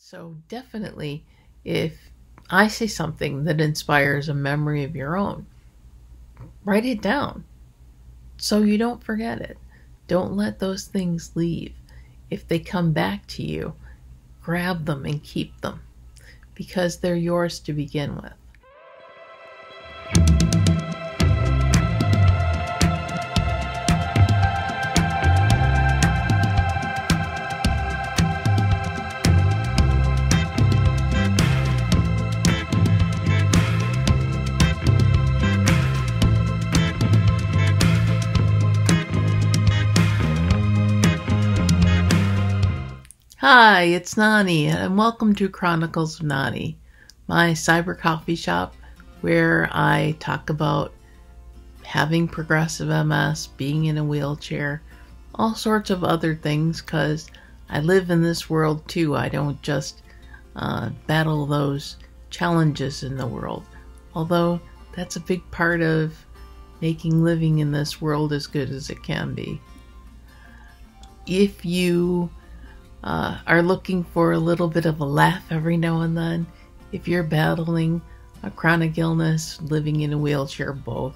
So definitely, if I say something that inspires a memory of your own, write it down so you don't forget it. Don't let those things leave. If they come back to you, grab them and keep them because they're yours to begin with. Hi, it's Nani, and welcome to Chronicles of Nani, my cyber coffee shop where I talk about having progressive MS, being in a wheelchair, all sorts of other things, because I live in this world too. I don't just battle those challenges in the world, although that's a big part of making living in this world as good as it can be. If you are looking for a little bit of a laugh every now and then, if you're battling a chronic illness, living in a wheelchair, both,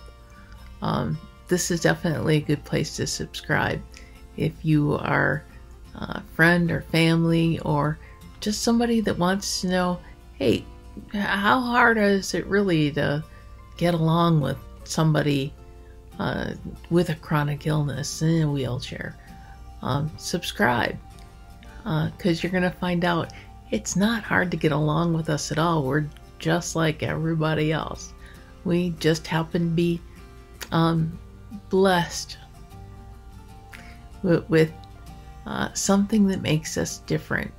this is definitely a good place to subscribe. If you are a friend or family or just somebody that wants to know, hey, how hard is it really to get along with somebody with a chronic illness in a wheelchair, subscribe. Because you're going to find out it's not hard to get along with us at all. We're just like everybody else. We just happen to be blessed with something that makes us different,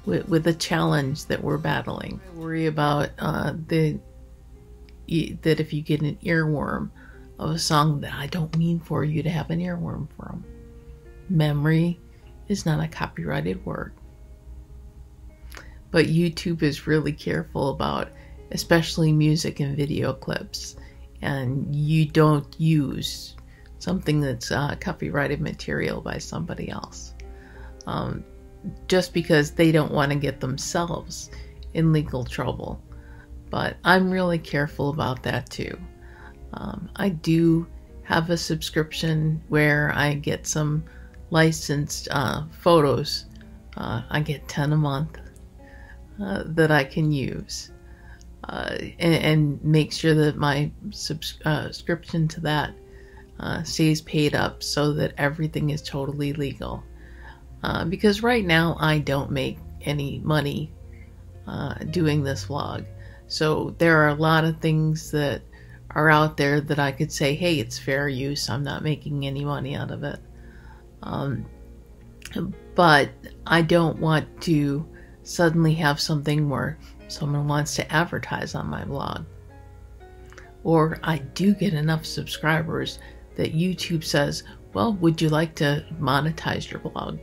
with a challenge that we're battling. I worry about that if you get an earworm of a song that I don't mean for you to have an earworm from. Memory is not a copyrighted word, but YouTube is really careful about especially music and video clips, and you don't use something that's copyrighted material by somebody else just because they don't want to get themselves in legal trouble. But I'm really careful about that too. I do have a subscription where I get some licensed photos. I get 10 a month that I can use and make sure that my subscription to that stays paid up so that everything is totally legal. Because right now I don't make any money doing this vlog. So there are a lot of things that are out there that I could say, hey, it's fair use, I'm not making any money out of it. But I don't want to suddenly have something where someone wants to advertise on my blog. Or I do get enough subscribers that YouTube says, well, would you like to monetize your blog?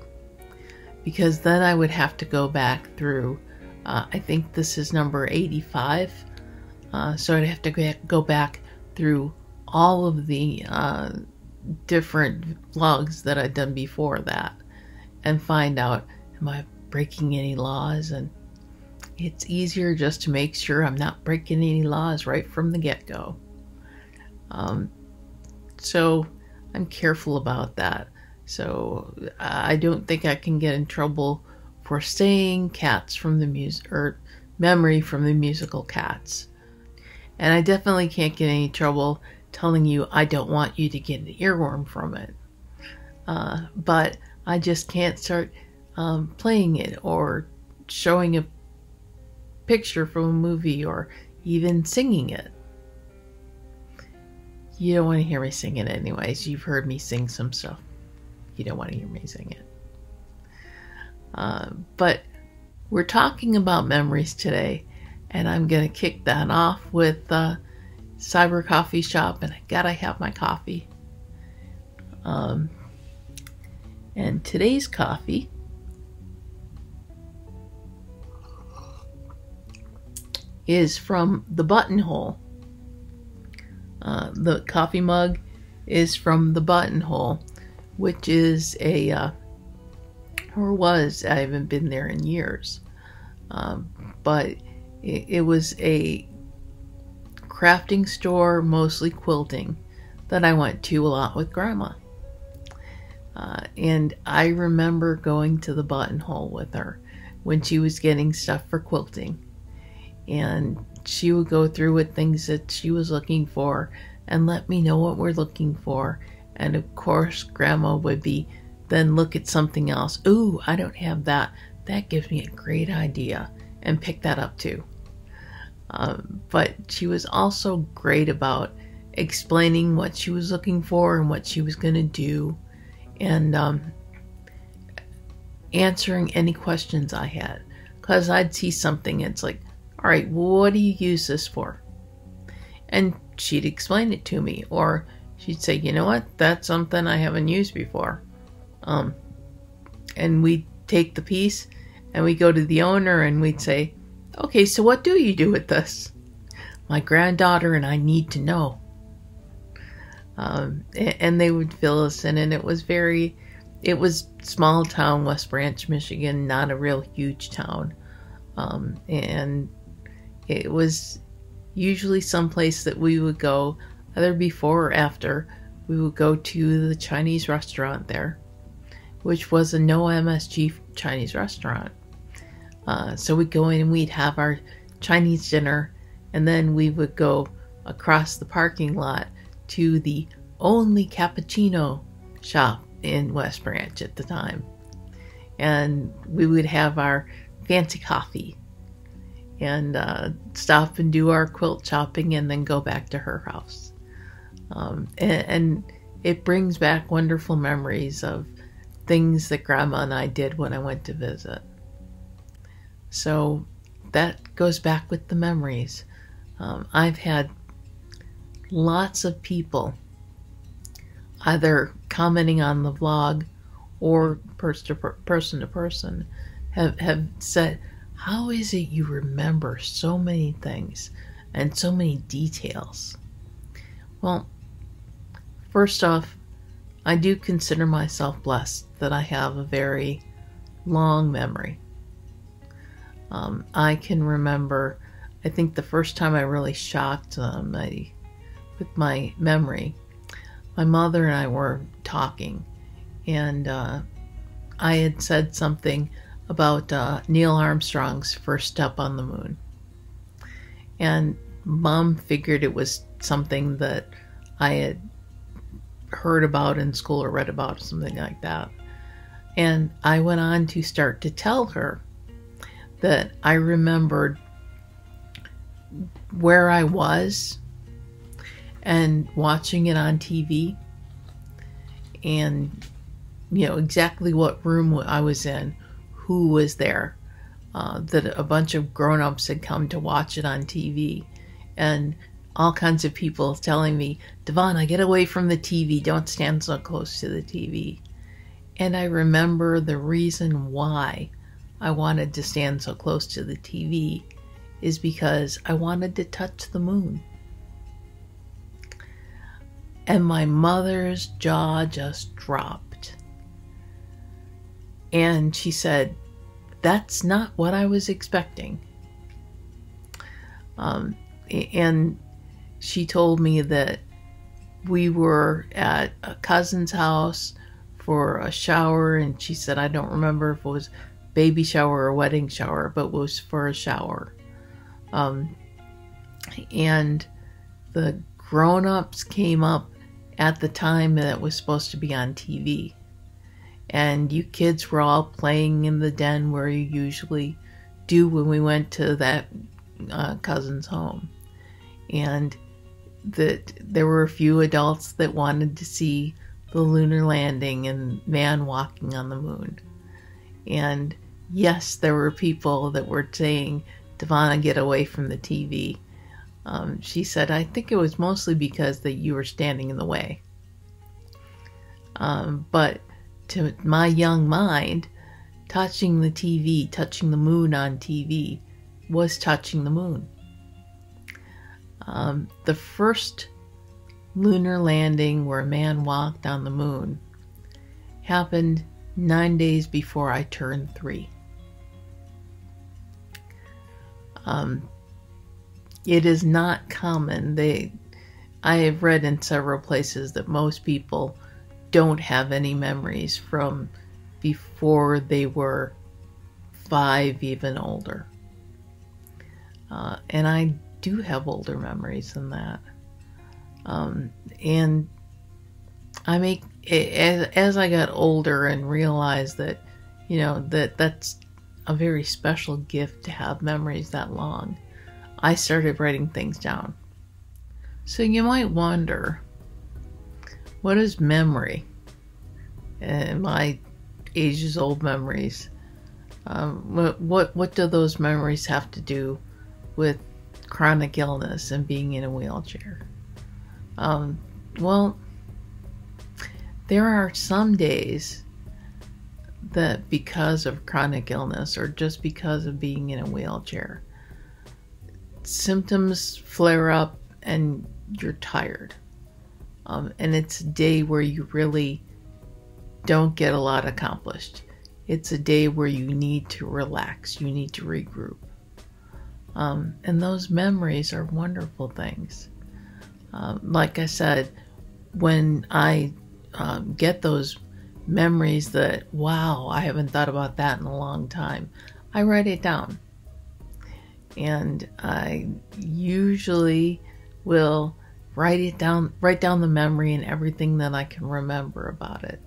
Because then I would have to go back through, I think this is number 85. So I'd have to go back through all of the different vlogs that I'd done before that and find out, am I breaking any laws? And it's easier just to make sure I'm not breaking any laws right from the get-go. So I'm careful about that. So I don't think I can get in trouble for saying Cats from the music, or Memory from the musical Cats. And I definitely can't get any trouble telling you I don't want you to get an earworm from it. But I just can't start playing it or showing a picture from a movie or even singing it. You don't want to hear me sing it anyways. You've heard me sing some stuff. You don't want to hear me sing it. But we're talking about memories today, and I'm going to kick that off with Cyber Coffee Shop, and I gotta have my coffee. And today's coffee is from the Buttonhole. The coffee mug is from the Buttonhole, which is a, or was, I haven't been there in years, But it was a crafting store, mostly quilting, that I went to a lot with Grandma. And I remember going to the buttonhole with her when she was getting stuff for quilting. And she would go through with things that she was looking for and let me know what we're looking for. And of course, Grandma would then look at something else. Ooh, I don't have that. That gives me a great idea, and pick that up too. But she was also great about explaining what she was looking for and what she was going to do, and answering any questions I had. Because I'd see something, it's like, all right, well, what do you use this for? And she'd explain it to me, or she'd say, you know what, that's something I haven't used before. And we'd take the piece and we'd go to the owner and we'd say, okay, so what do you do with this? My granddaughter and I need to know. And they would fill us in, and it was small town, West Branch, Michigan, not a real huge town. And it was usually someplace that we would go either before or after. We would go to the Chinese restaurant there, which was a no MSG Chinese restaurant. So we'd go in and we'd have our Chinese dinner, and then we would go across the parking lot to the only cappuccino shop in West Branch at the time. And we would have our fancy coffee and stop and do our quilt shopping and then go back to her house. And it brings back wonderful memories of things that Grandma and I did when I went to visit. So that goes back with the memories. I've had lots of people either commenting on the vlog or person to person have said, how is it you remember so many things and so many details? Well, first off, I do consider myself blessed that I have a very long memory. I can remember, I think the first time I really shocked with my memory, my mother and I were talking, and I had said something about Neil Armstrong's first step on the moon. And Mom figured it was something that I had heard about in school or read about, something like that. And I went on to start to tell her that I remembered where I was and watching it on TV, and exactly what room I was in, who was there, that a bunch of grown-ups had come to watch it on TV, and all kinds of people telling me, Devonna, get away from the TV, don't stand so close to the TV. And I remember the reason why I wanted to stand so close to the TV is because I wanted to touch the moon. And my mother's jaw just dropped. And she said, that's not what I was expecting. And she told me that we were at a cousin's house for a shower, and she said, I don't remember if it was baby shower or wedding shower, but it was for a shower. And the grown-ups came up at the time that it was supposed to be on TV. And you kids were all playing in the den where you usually do when we went to that cousin's home. And that there were a few adults that wanted to see the lunar landing and man walking on the moon. And yes, there were people that were saying, Devonna, get away from the TV. She said, I think it was mostly because that you were standing in the way. But to my young mind, touching the TV, touching the moon on TV, was touching the moon. The first lunar landing where a man walked on the moon happened 9 days before I turned 3. It is not common. I have read in several places that most people don't have any memories from before they were 5, even older. And I do have older memories than that. And as I got older and realized that, that's a very special gift to have memories that long, I started writing things down. So you might wonder, what is memory? And my ages-old memories. What do those memories have to do with chronic illness and being in a wheelchair? Well, there are some days that because of chronic illness or just because of being in a wheelchair, symptoms flare up and you're tired. And it's a day where you really don't get a lot accomplished. It's a day where you need to relax, you need to regroup. And those memories are wonderful things. Like I said, when I get those memories that, wow, I haven't thought about that in a long time, I write it down. And I usually will write down the memory and everything that I can remember about it,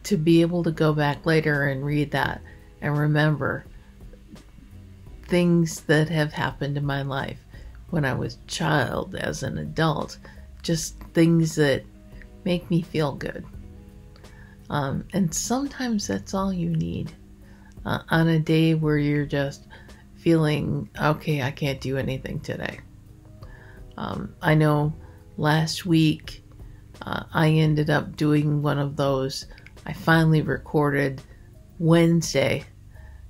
to be able to go back later and read that and remember things that have happened in my life when I was a child, as an adult, just things that make me feel good. And sometimes that's all you need on a day where you're just feeling, okay, I can't do anything today. I know last week I ended up doing one of those. I finally recorded Wednesday,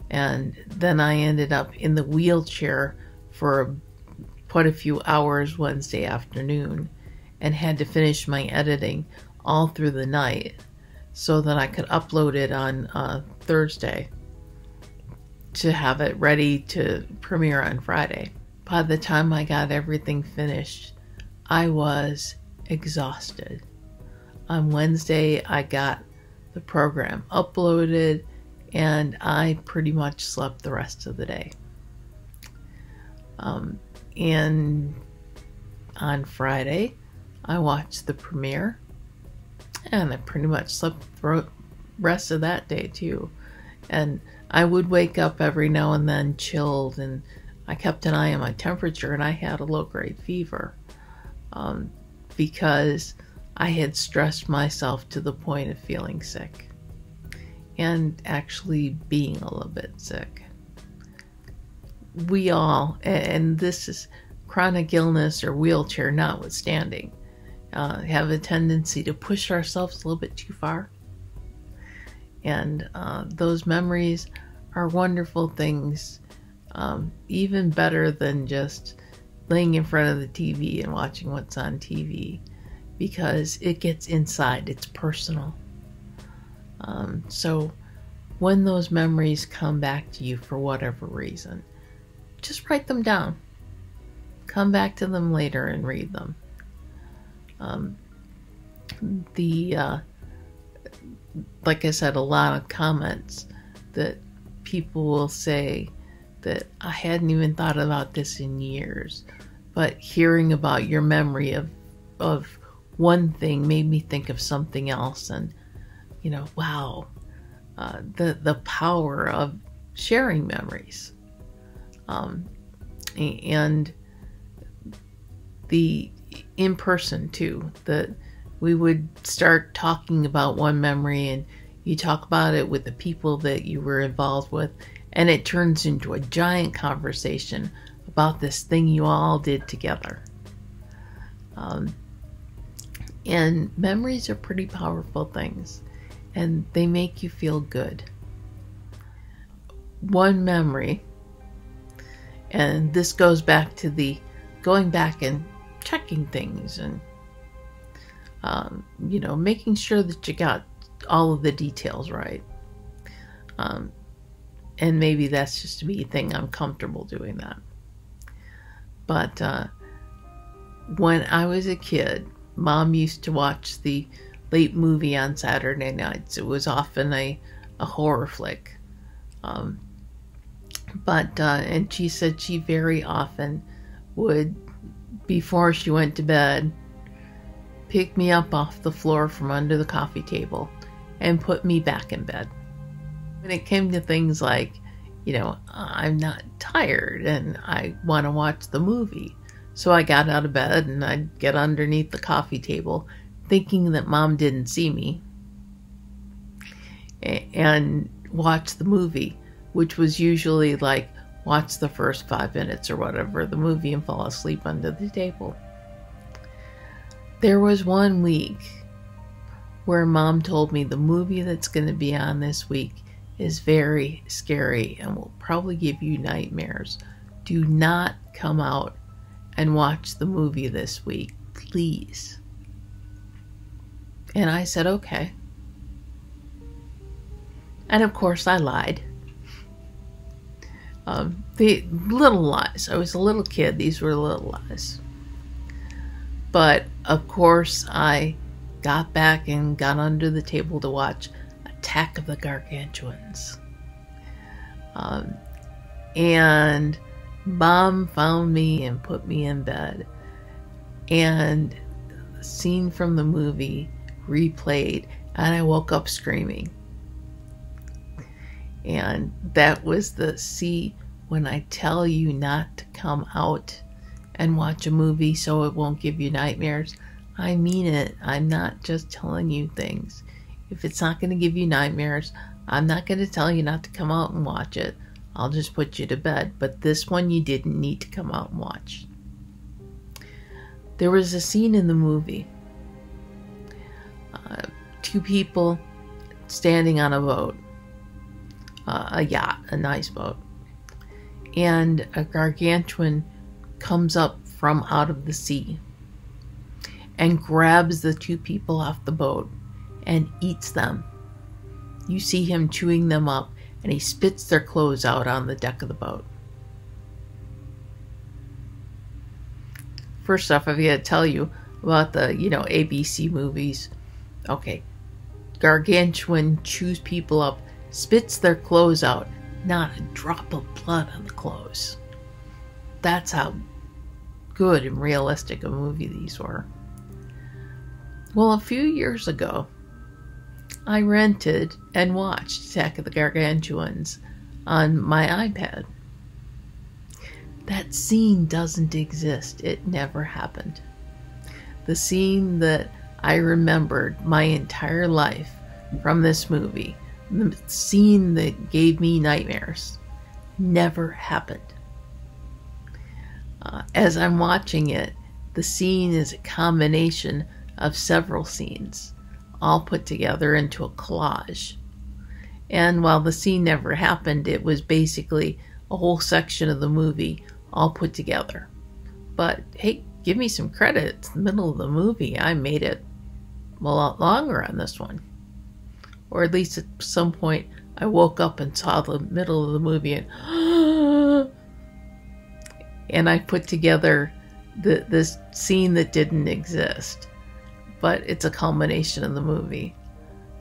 and then I ended up in the wheelchair for quite a few hours Wednesday afternoon and had to finish my editing all through the night so that I could upload it on Thursday to have it ready to premiere on Friday. By the time I got everything finished, I was exhausted. On Wednesday, I got the program uploaded and I pretty much slept the rest of the day. And on Friday, I watched the premiere and I pretty much slept the rest of that day too. And I would wake up every now and then chilled, and I kept an eye on my temperature, and I had a low-grade fever because I had stressed myself to the point of feeling sick and actually being a little bit sick. We all, and this is chronic illness or wheelchair notwithstanding, have a tendency to push ourselves a little bit too far. And those memories are wonderful things, even better than just laying in front of the TV and watching what's on TV, because it gets inside, it's personal. So when those memories come back to you for whatever reason, just write them down. Come back to them later and read them. Like I said, a lot of comments that people will say that I hadn't even thought about this in years, but hearing about your memory of one thing made me think of something else. And wow, the power of sharing memories, and the in person too, that we would start talking about one memory and you talk about it with the people that you were involved with, and it turns into a giant conversation about this thing you all did together. And memories are pretty powerful things, and they make you feel good. One memory, and this goes back to the going back and checking things and making sure that you got all of the details right. And maybe that's just a me thing. I'm comfortable doing that. But when I was a kid, Mom used to watch the late movie on Saturday nights. It was often a horror flick. And she said she very often would, before she went to bed, pick me up off the floor from under the coffee table and put me back in bed. When it came to things like, I'm not tired and I want to watch the movie. So I got out of bed and I'd get underneath the coffee table thinking that Mom didn't see me and watch the movie, which was usually like watch the first 5 minutes or whatever the movie and fall asleep under the table. There was one week where Mom told me the movie that's going to be on this week is very scary and will probably give you nightmares. Do not come out and watch the movie this week, please. And I said, okay. And of course I lied. The little lies. I was a little kid. These were little lies. But of course I got back and got under the table to watch Attack of the Gargantuans. And Mom found me and put me in bed. And the scene from the movie replayed and I woke up screaming. And that was the see, when I tell you not to come out and watch a movie so it won't give you nightmares, I mean it. I'm not just telling you things. If it's not going to give you nightmares, I'm not going to tell you not to come out and watch it. I'll just put you to bed. But this one you didn't need to come out and watch. There was a scene in the movie. Two people standing on a boat. A yacht, a nice boat. And a gargantuan comes up from out of the sea and grabs the two people off the boat and eats them. You see him chewing them up, and he spits their clothes out on the deck of the boat. First off, I've got to tell you about the, ABC movies. Okay, gargantuan chews people up, spits their clothes out, not a drop of blood on the clothes. That's how good and realistic a movie these were. Well, a few years ago, I rented and watched Attack of the Gargantuans on my iPad. That scene doesn't exist. It never happened. The scene that I remembered my entire life from this movie, the scene that gave me nightmares, never happened. As I'm watching it, the scene is a combination of several scenes, all put together into a collage. And while the scene never happened, it was basically a whole section of the movie all put together. But hey, give me some credit. It's the middle of the movie. I made it a lot longer on this one. Or at least at some point I woke up and saw the middle of the movie and I put together this scene that didn't exist. But it's a culmination of the movie.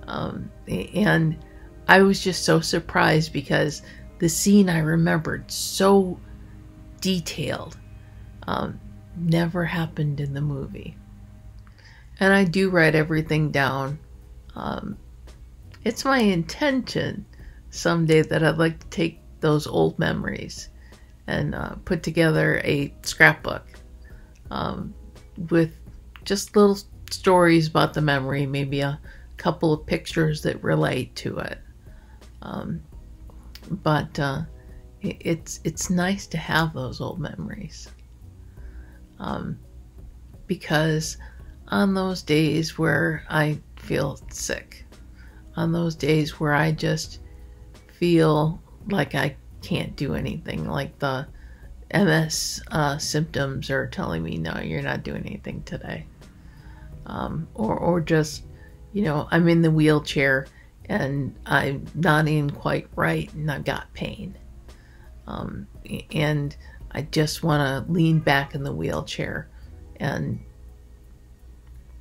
And I was just so surprised because the scene I remembered so detailed never happened in the movie. And I do write everything down. It's my intention someday that I'd like to take those old memories and put together a scrapbook with just little stories about the memory, maybe a couple of pictures that relate to it. But it's nice to have those old memories. Because on those days where I feel sick, on those days where I just feel like I can't do anything, like the MS symptoms are telling me, no, you're not doing anything today. Or just, I'm in the wheelchair and I'm not in quite right and I've got pain. And I just want to lean back in the wheelchair and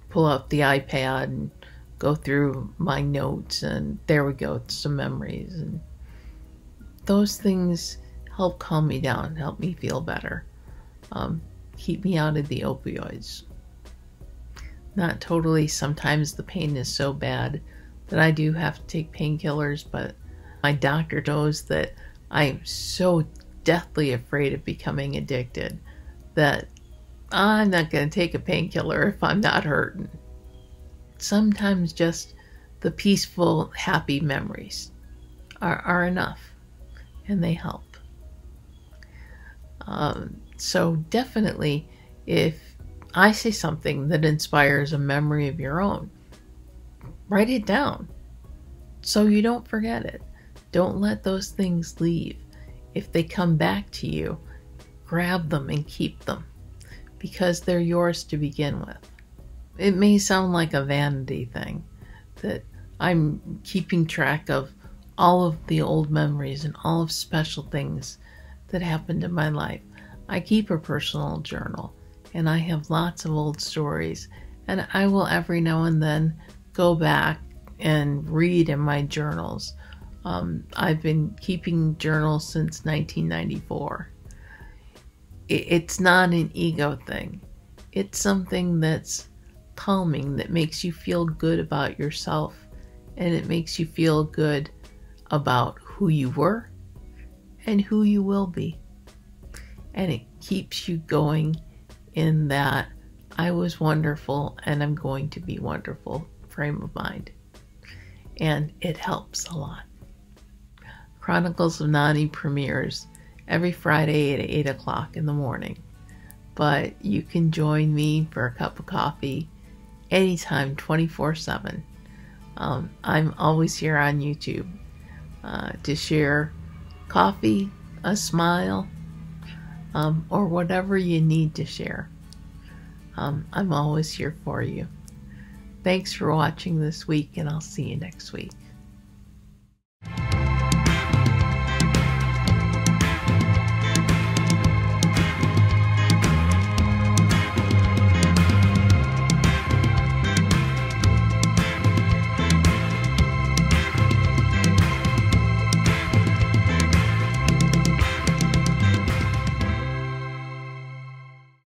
pull up the iPad and go through my notes, and there we go, some memories. And those things help calm me down, help me feel better, keep me out of the opioids. Not totally. Sometimes the pain is so bad that I do have to take painkillers, but my doctor knows that I'm so deathly afraid of becoming addicted that I'm not going to take a painkiller if I'm not hurting. Sometimes just the peaceful, happy memories are enough, and they help. So definitely, if I say something that inspires a memory of your own, write it down so you don't forget it. Don't let those things leave. If they come back to you, grab them and keep them, because they're yours to begin with. It may sound like a vanity thing, that I'm keeping track of all of the old memories and all of special things that happened in my life. I keep a personal journal, and I have lots of old stories, and I will every now and then go back and read in my journals. I've been keeping journals since 1994. It's not an ego thing. It's something that's calming, that makes you feel good about yourself, and it makes you feel good about who you were and who you will be. And it keeps you going in that I was wonderful and I'm going to be wonderful frame of mind. And it helps a lot. Chronicles of Nani premieres every Friday at 8 o'clock in the morning. But you can join me for a cup of coffee anytime, 24/7. I'm always here on YouTube to share coffee, a smile, or whatever you need to share. I'm always here for you. Thanks for watching this week, and I'll see you next week.